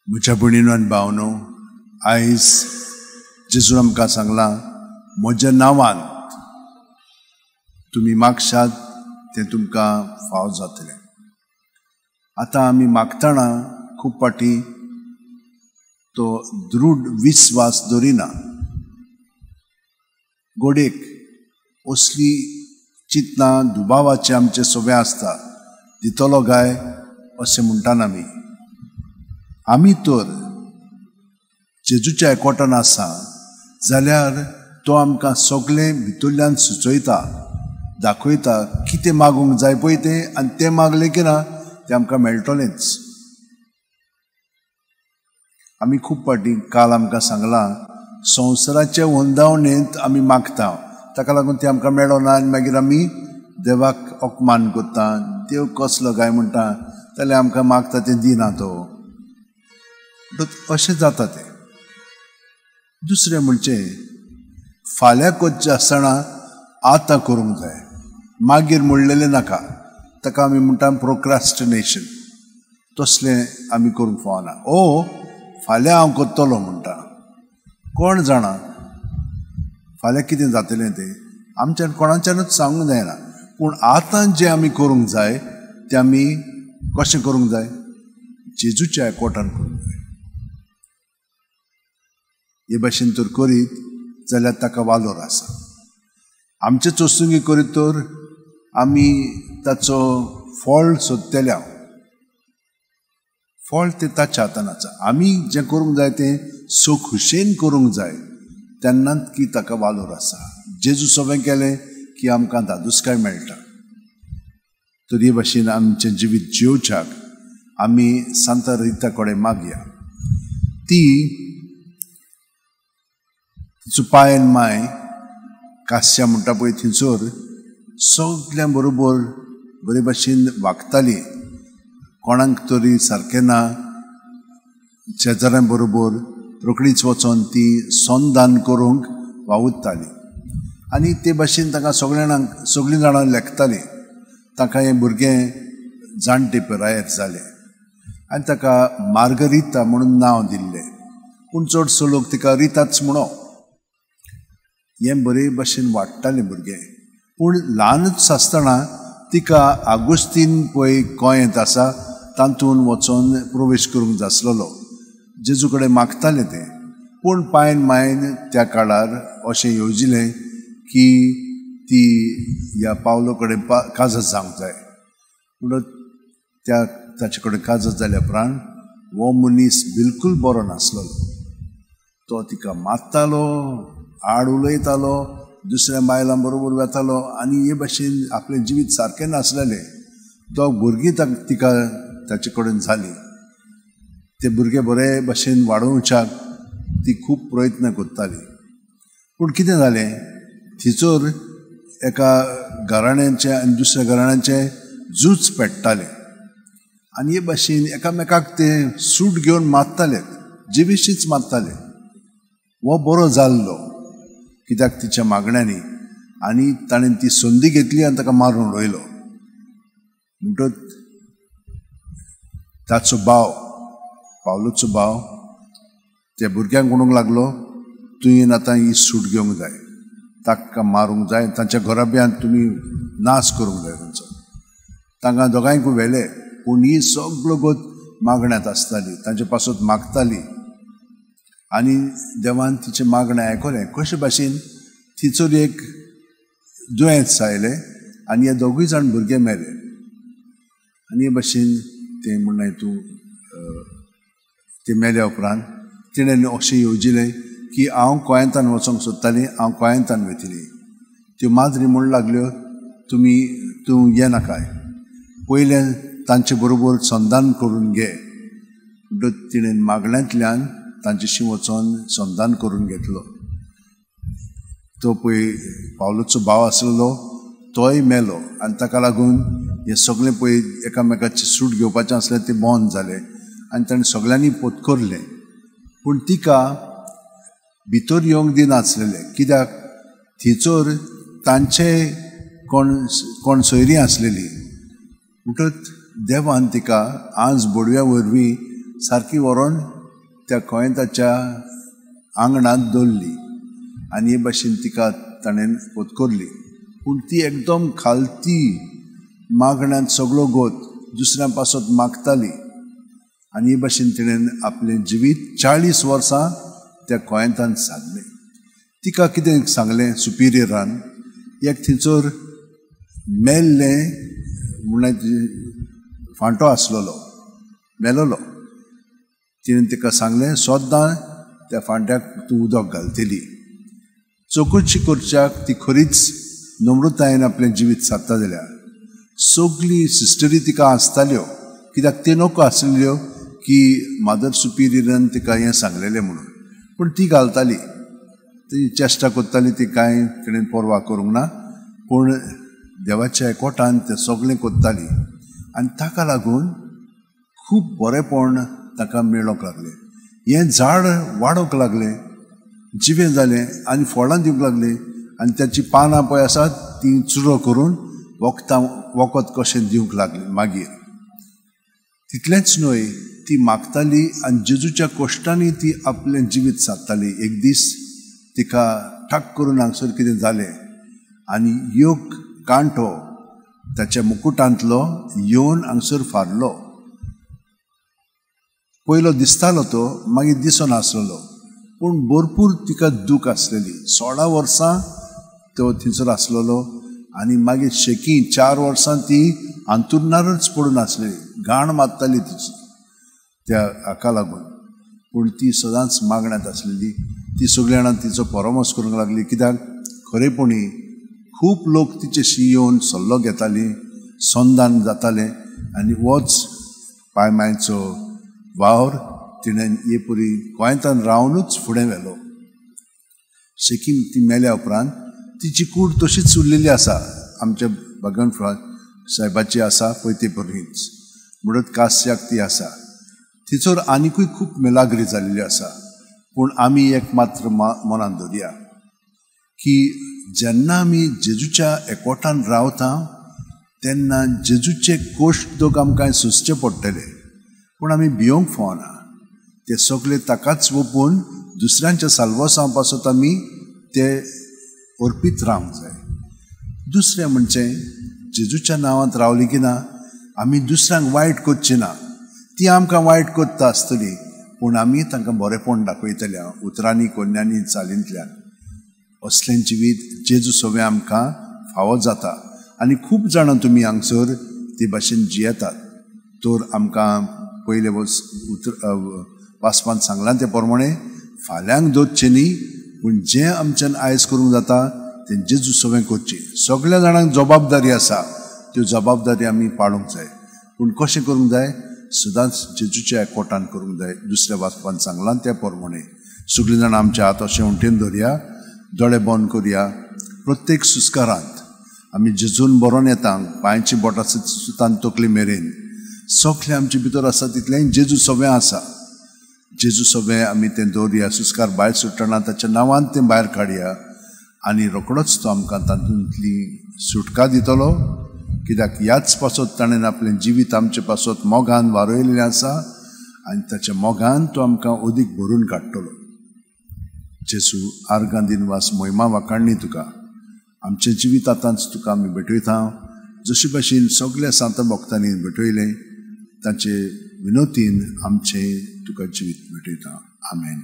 म्हज्या भयणीनो आनी भावनो, आयज जेजून आमकां सांगलां, म्हज्या नांवान तुमी मागशात तें तुमकां फाव जातलें. आतां आमी मागतना खूब पाटी तो दृढ विस्वास दवरिना. गोडेक असली चिंतनां दुबावाचे आमचे सगळें आसता, दितलो गाय अशें म्हणटात आमी. आमी तर जेजूच्या एकवटान आसा जाल्यार तो आमकां सगळें भितरल्यान सुचयता, दाखयता कितें मागूंक जाय पळय तें, आनी तें मागलें की ना तें आमकां मेळटलेंच. आमी खूब पाटी काल आमकां सांगलां, संवसाराचे वंदावणेंत आमी मागता, ताका लागून तें आमकां मेळना आनी मागीर आमी देवाक अपमान करता. देव कसलो गाय म्हणटा, जाल्यार आमकां मागता तें दिना तो. अशें जाता तें. दुसरें म्हणजे फाल्यां करचें आसतना आतां करूंक जाय, मागीर म्हणलेलें नाका. ताका आमी म्हणटा प्रोक्रास्टिनेशन. तसलें आमी करूंक फावना. फाल्यां हांव करतलो म्हणटा. कोण जाणा फाल्यां कितें जातलें तें आमच्यान कोणाच्यानूच सांगूंक जायना. पूण आतां जें आमी करूंक जाय तें आमी कशें करूंक जाय? जेजूच्या एकवटान करूंक जाय. हे भाशेन तर करीत जाल्यार ताका वालोर आसा. आमचे चोस्तुंगी करीत तर आमी ताचो फळ सोदतल्या. फळ तें ताच्या हातान आसा. आमी जें करूंक जाय तें सुखुशेन करूंक जाय, तेन्नाच की ताका वालोर आसा. जेजू सगळें केलें की आमकां धादोसकाय मेळटा. तर हे भाशेन आमचें जिवीत जिवच्याक आमी सांता रिता कडेन मागया. ती तिचो पाय आनी माय कास्या म्हणटा पळय थंयसर सगळ्यां बरोबर बरे भाशेन वागताली. कोणाक तरी सारकें ना, शेजाऱ्यां बरोबर रोखडीच वचोन ती सोनदान करूंक वावुरताली. आनी ते भाशेन ताका सगळीं जाणां लेखतालीं. ताका हें भुरगें जाणटे पिरायेर जालें आनी ताका मार्गरिता म्हणून नांव दिल्लें. पूण चडसो लोक तिका रिताच म्हणो. हें बरे भाशेन वाडटालें भुरगें. पूण ल्हानच आसतना तिका आगोस्तीन पळय गोंयांत आसा तातूंत वचोन प्रवेश करूंक जाय आसलेलो. जेजू कडेन मागतालें तें. पूण पायन मायन त्या काळार अशें येवजिलें की ती ह्या पावलो कडेन काजत जावंक जाय. म्हणून ताचे कडेन काजत जाल्या उपरांत हो मनीस बिलकूल बरो नासलेलो. तो तिका मारतालो, आड उलयतालो, दुसऱ्या बायलां बरोबर वतालो आनी हे भाशेन आपलें जिवीत सारकें नासलेलें. तो भुरगीं तिका ताचे कडेन जाली. ते भुरगें बरे भाशेन वाडोवच्याक ती खूब प्रयत्न करताली. पूण कितें जालें, थिचोर एका घराण्याचें आनी दुसऱ्या घराण्याचें झूज पेट्टालें. आनी हे भाशेन एकामेकाक ते सूट घेवन मारताले, जिवेशीच मारताले. हो बरो जाल्लो कित्याक तिच्या मागण्यांनी, आनी ताणें ती संदी घेतली आनी ताका मारून उडयलो. म्हणटच ताचो भाव, पावलोचो भाव त्या भुरग्यांक म्हणूंक लागलो, तुवें आतां ही सूट घेवंक जाय, ताका मारूंक जाय, तांच्या घराब्यांत तुमी नाश करूंक जाय तांचो. तांकां दोगांयकूय व्हेले. पूण ही सगळो गोत मागण्यांत आसताली, तांचे पासून मागताली. आनी देवान तिचे मागणें आयकलें. कशे भाशेन तिचो एक दुयेंस आयलें आनी हे दोगूय जाण भुरगे मेले. आनी हे भाशेन तें म्हणलें ते मेल्या उपरांत तिणें अशें येवजिलें की हांव गोंयांतान वचोंक सोदतालीं, हांव गोंयांतान वयतलीं. त्यो माजरी म्हणूंक लागल्यो, तूं येनाकाय, पयलें तांचे बरोबर संधान करून घे. म्हणटच तिणें मागण्यांतल्यान तांचेशी वचोन संधान करून घेतलो. तो पळय पावलोचो भाव आसलेलो तोय मेलो आनी ताका लागून हें सगळें पळय एकामेकाचें सूट घेवपाचें आसलें तें बंद जालें आनी ताणें सगळ्यांनी पोतकरलें. पूण तिका भितर येवंक दिनासलेलें. कित्याक थिचोर तांचे कोण सोयरीं आसलेलीं. म्हणटच देवान तिका आज बोडव्या वरवीं सारकी व्हरोन त्या कोयंताच्या आंगणात दवरली आनी हे भाशेन तिका ताणें पोतकोरली. पूण ती एकदम खालती मागण्यांत सगळो गोत दुसऱ्या पासत मागताली आनी हे भाशेन तिणें आपलें जिवीत 40 वर्सां त्या कोयंतान सादलें. तिका कितें सांगलें सुपिरियरान, एक थंयसर मेल्लें म्हणल्यार फांटो आसलोलो, मेलोलो. तिणें तिका सांगलें सोद्दां त्या फांट्याक तूं उदक घालतली. चवकशी करच्याक ती खरीच नम्रतायेन आपलें जिवीत सादता जाल्यार सगळी सिस्टरी तिका आसताल्यो, कित्याक ते नोको आसलेल्यो की मादर सुपिरियरान तिका हें सांगलेलें म्हणून. पूण ती घालताली, ती चेश्टा करताली, ती कांय तिणें परवा करूंक ना. पूण देवाच्या एकवटान तें सगळें करताली आनी ताका लागून खूब बरेंपण ताका मेळोंक लागलें. हें झाड वाडोंक लागलें, जिवें जालें आनी फळां दिवंक लागलें आनी त्याची पानां पळय आसात ती चुरो करून वखद कशें दिवंक लागलें. मागीर तितलेंच न्हय, ती मागताली आनी जेजूच्या कश्टांनी ती आपलें जिवीत सादताली. एक दीस तिका ठाक करून हांगसर कितें जालें आनी योग कांटो ताच्या मुकुटांतलो येवन हांगसर फारलो. पयलो दिसतालो तो, मागीर दिसनासलो. पूण भरपूर तिका दूख आसलेली. 16 वर्सां तो थंयसर आसलेलो आनी मागीर शेकी 4 वर्सां ती अंतुरणारच पडून आसलेली. घाण मारताली तिची त्या हाका लागून. पूण ती सदांच मागण्यांत आसलेली. ती सगळ्या जाणां तिचो परामर्श करूंक लागली, कित्याक खरेपणी खूब लोक तिचेशी येवन सल्लो घेताली, संदान जाताले आनी होच पायमायचो वावर तिणें हे परी गोंयांतान रावनूच फुडें व्हेलो. शेकीम ती मेल्या उपरांत तिची कूड तशीच उरलेली आसा, आमच्या भगवान साहेबाची आसा पळय ते परीच म्हणत कास्याक ती आसा. तिचोर आनिकूय खूब मेलागरी जाल्ली आसा. पूण आमी एक मात्र मनान दवरया की जेन्ना आमी जेजूच्या एकवटान रावता तेन्ना जेजूचे कोश्ट दोग आमकां सोंसचे पडटले. पूण आमी भियोंक फावना. ते सगळे ताकाच ओपून दुसऱ्यांच्या साल्वसा पासत आमी ते अर्पीत रावंक जाय. दुसरें म्हणजे जेजूच्या नांवांत रावली की ना आमी दुसऱ्यांक वायट करचें ना. ती आमकां वायट करता आसतली पूण आमी तांकां बरेंपण दाखयतल्या उतरांनी कोन्यांनी चालींतल्यान. असलें जिवीत जेजू सगळें आमकां फावो जाता आनी खूब जाणां तुमी हांगसर ते भाशेन जियेतात. तर आमकां पयले वाचपांत सांगलां ते प्रमाणे फाल्यांक दोतचें न्ही, पूण जें आमच्यान आयज करूंक जाता तें जेजू सगळें करचें. सगळ्या जाणांक जबाबदारी आसा, त्यो जबाबदारी आमी पाळूंक जाय. पूण कशें करूंक जाय? सदांच जेजूच्या एकवटान करूंक जाय. दुसऱ्या वाचपांत सांगलां त्या प्रमाणे सगळीं जाणां आमचे हात अशें उमटेन दवरया, दोळे बंद करुया. प्रत्येक सुस्कारांत आमी जेजून बरोवन येता, पांयची बोटां सुतान तकली मेरेन सगळें आमचे भितर आसा तितलें जेजू सगळें आसा. जेजू सगळें आमी तें दवरया. सुस्कार भायर सुट्टना ताच्या नांवान तें भायर काडया आनी रोखडोच तो आमकां तातूंतली सुटका दितलो. कित्याक ह्याच पासत ताणें आपलें जिवीत आमचे पासत मोगान वारयलेलें आसा आनी ताच्या मोगान तो आमकां अदीक भरून काडटलो. जेजू आर्गां दिन वास महिमा वाकाडणी तुका. आमचें जिवीत आतांच तुका आमी भेटयता. जशे भाशेन सगळ्या सांत भक्तांनी भेटयलें ताचे विनोतीन आमचें तुका जिवीत भेटयता. आमेन.